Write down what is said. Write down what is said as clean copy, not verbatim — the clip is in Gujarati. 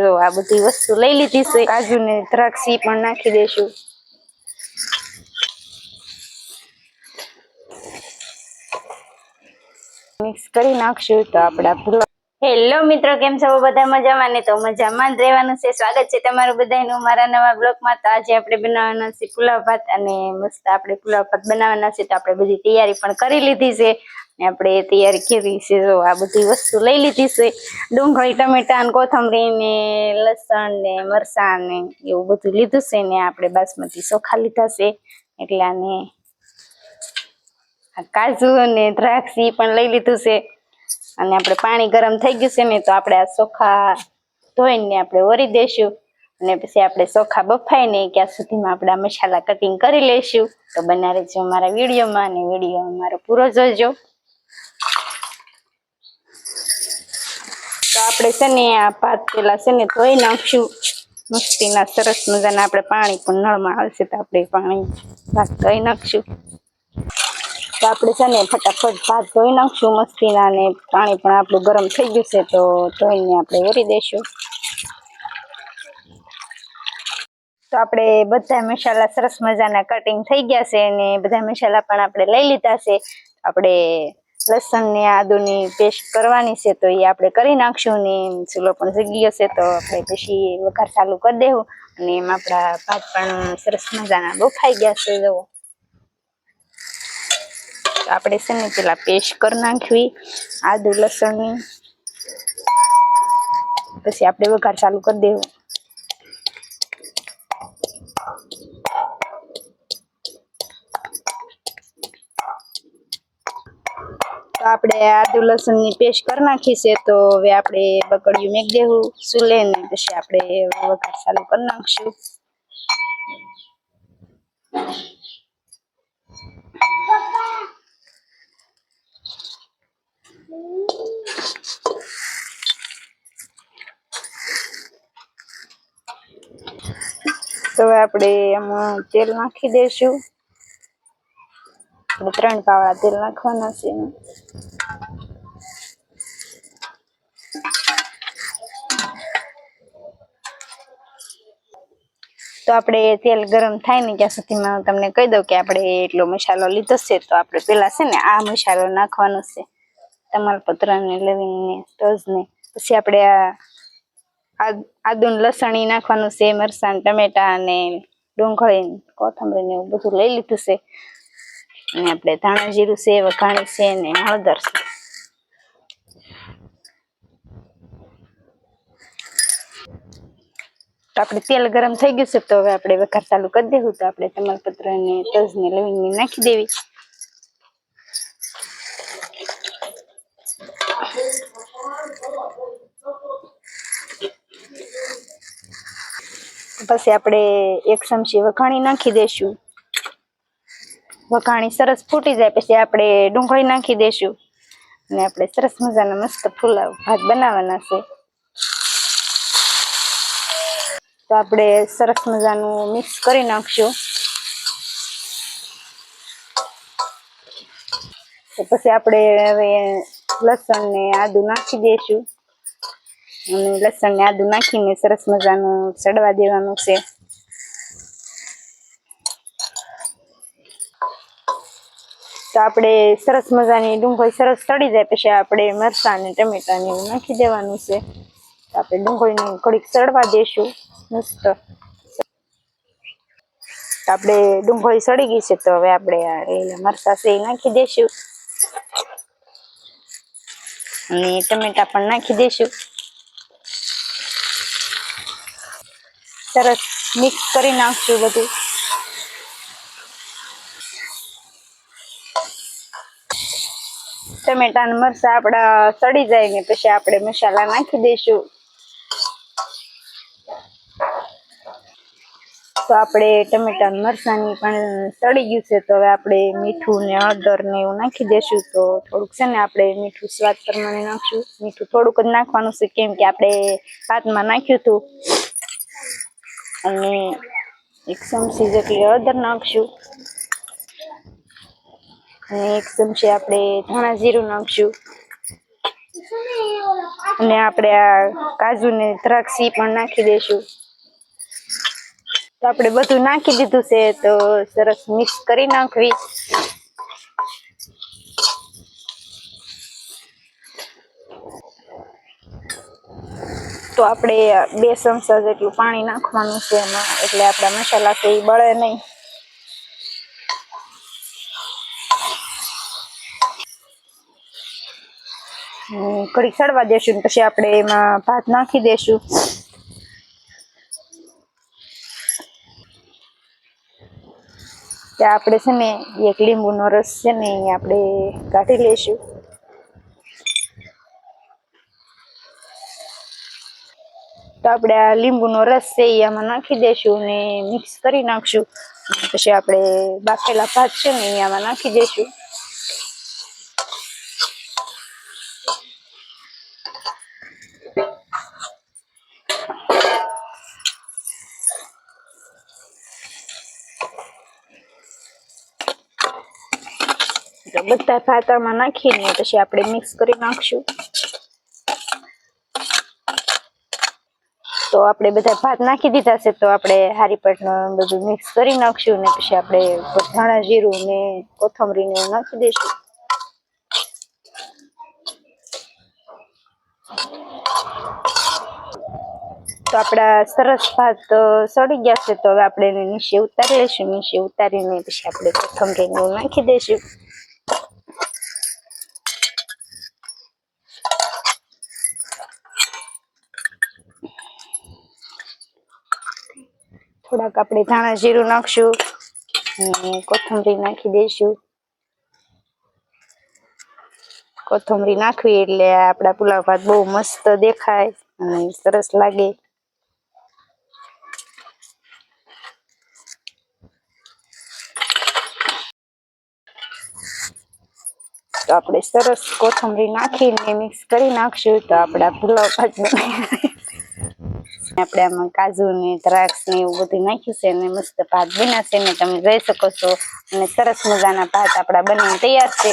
જો આ બધી વસ્તુ લઈ લીધી છે, કાજુ ને દ્રાક્ષી પણ નાખી દેશું। મિક્સ કરી નાખશું તો આપડા પુલાવ। હેલો મિત્રો, કેમ છો બધા? મજામાં ને? તો મજામાં જ રહેવાનું છે। સ્વાગત છે તમારું બધાનું મારા નવા બ્લોગમાં। તો આજે આપણે બનાવવાના છે પુલાવ ભાત, અને મસ્ત આપણે પુલાવ ભાત બનાવવાના છે। તો આપણે બધી તૈયારી પણ કરી લીધી છે, ને આપણે તૈયારી કરી છે। જો આ બધી વસ્તુ લઈ લીધી છે, ડુંગળી, ટમેટા, કોથમરી ને લસણ ને મરચાં ને એવું બધું લીધું છે, ને આપણે બાસમતી ચોખા લીધા છે, એટલે આને કાજુ અને દ્રાક્ષી પણ લઈ લીધું છે। અને આપણે પાણી ગરમ થઈ ગયું છે ને, તો આપણે આ ચોખા ધોઈને આપણે વરી દેશું, અને પછી આપણે ચોખા બફાય ને ત્યાં સુધીમાં આપણે મસાલા કટિંગ કરી લઈશું। તો બના રહેજો મારા વિડીયોમાં, અને વિડીયો મારો પૂરો જોજો। તો આપણે છે ને આ ભાત પેલા છે ને ધોઈ નાખશું મસ્તીના, સરસ મજાના। આપણે પાણી પણ નળમાં આવશે તો આપણે પાણી ભાત ધોઈ નાખશું। તો આપણે છે ને ફટાફટ ભાત ધોઈ નાખશું મસ્તીના, અને પાણી પણ આપણું ગરમ થઈ ગયું છે, તો ધોઈને આપણે વરી દઈશું। તો આપણે બધા મસાલા સરસ મજાના કટિંગ થઈ ગયા છે, અને બધા મસાલા પણ આપણે લઈ લીધા છે। આપણે લસણ ને આદુની પેસ્ટ કરવાની છે, તો એ આપણે કરી નાખશું, ને ચૂલો પણ જગી ગયો છે, તો આપણે પછી વઘાર ચાલુ કરી દેવું। અને એમાં આપણા ભાત પણ સરસ મજાના બફાઈ ગયા છે। જુઓ, આપણે છે ને પેલા પેસ્ટ કરી નાખવી આદુ લસણની, પછી આપણે વઘાર ચાલુ કરી દેવું। તો આપણે આદુ લસણ ની પેસ્ટ કરી નાખી છે, તો હવે આપણે બકડિયું મેક દેવું ચૂલે, ને પછી આપણે વઘાર ચાલુ કરી નાખશું। તો આપણે એમાં તેલ નાખી દઈશું। 3 પાવડા તેલ નાખવાના છે। તો આપણે તેલ ગરમ થાય ને ત્યાં સુધીમાં તમને કહી દઉં કે આપણે એટલો મસાલો લીધો છે। તો આપણે પેલા છે ને આ મસાલો નાખવાનો છે, તમાલપત્ર ને લવિંગ ને તજ ને, પછી આપણે આદુ લસણ નાખવાનું છે, મરચાં ટમેટા ને ડુંગળી કોથમરી ને એવું બધું લઈ લીધું છે, અને આપણે ધાણા જીરું છે, વઘાણી છે, ને હળદર છે। તો આપણે તેલ ગરમ થઈ ગયું છે, તો હવે આપણે વઘાર ચાલુ કરી દેવું। તો આપણે તમાલપત્ર ને તજ ને લવિંગ ને નાખી દેવી। પછી આપણે 1 ચમચી વઘાણી નાખી દેશું। વઘાણી સરસ ફૂટી જાય પછી આપણે ડુંગળી નાખી દેશું, અને આપણે સરસ મજાના મસ્ત પુલાવ ભાત બનાવવાના છે। તો આપણે સરસ મજાનું મિક્સ કરી નાખશું। તો પછી આપણે હવે લસણ ને આદુ નાખી દઈશું, અને લસણ ને આદુ નાખીને સરસ મજાનું ચડવા દેવાનું છે। તો આપણે સરસ મજાની ડુંગળી સરસ ચડી જાય પછી આપણે મરચાં ને ટમેટા ને એવું નાખી દેવાનું છે। તો આપણે ડુંગળીને ઘડીક ચડવા દઈશું મસ્ત। તો આપણે ડુંગળી સડી ગઈ છે, તો હવે આપણે મરચાં છે એ નાખી દઈશું, અને ટમેટા પણ નાખી દઈશું। સરસ મિક્સ કરી નાખશું બધું। ટમેટા અને મરચાં આપણા સડી જાય ને પછી આપણે મસાલા નાખી દઈશું। તો આપણે ટમેટા અને મરચાંની પણ સડી ગયું છે, તો હવે આપણે મીઠું ને હળદર ને એવું નાખી દઈશું। તો થોડુંક છે ને આપણે મીઠું સ્વાદ પ્રમાણે નાખશું, મીઠું થોડુંક જ નાખવાનું છે, કેમ કે આપણે ભાતમાં નાખ્યું હતું। અને 1 ચમચી જેટલી હળદર નાખશું, અને 1 ચમચી આપણે ધાણા જીરું નાખશું, અને આપણે આ કાજુ ને દ્રાક્ષી પણ નાખી દઈશું. તો આપણે બધું નાખી દીધું છે, તો સરસ મિક્સ કરી નાખવી. તો આપણે 2 ચમચા જેટલું પાણી નાખવાનું છે એમાં, એટલે આપણા મસાલા છે એ બળે નહીં. કડી સડવા દેશું ને પછી આપણે એમાં ભાત નાખી દેશું. ત્યાં આપણે છે ને એક લીંબુનો રસ છે ને એ આપણે કાઢી લઈશું. તો આપણે આ લીંબુનો રસ છે એ આમાં નાખી દઈશું ને મિક્સ કરી નાખશું. પછી આપણે બાફેલા ભાત છે ને એ આમાં નાખી દઈશું. તો બધા ભાત આમાં નાખીને પછી આપણે મિક્સ કરી નાખશું. તો આપણે બધા ભાત નાખી દીધા છે, તો આપણે હારી પેટનું બધું મિક્સ કરી નાખશું ને પછી આપણે ધાણા જીરું ને કોથમરી ને નાખી દઈશું. તો આપણા સરસ ભાત સડી ગયા છે, તો હવે આપણે એને નીચે ઉતારી લઈશું. નીચે ઉતારીને પછી આપણે કોથમરી ને નાખી દઈશું. થોડાક આપણે ધાણા જીરું નાખશું અને કોથમરી નાખી દઈશું. કોથમરી નાખવી એટલે આપણા પુલાવ ભાત બહુ મસ્ત દેખાય અને સરસ લાગે. તો આપણે સરસ કોથમરી નાખીને મિક્સ કરી નાખશું. તો આપણા પુલાવ ભાત બની આપણે આમાં કાજુ ને દ્રાક્ષ ને એવું બધું નાખ્યું છે અને મસ્ત ભાત બન્યા છે ને તમે જોઈ શકો છો. અને સરસ મજાના ભાત આપણા બનીને તૈયાર છે.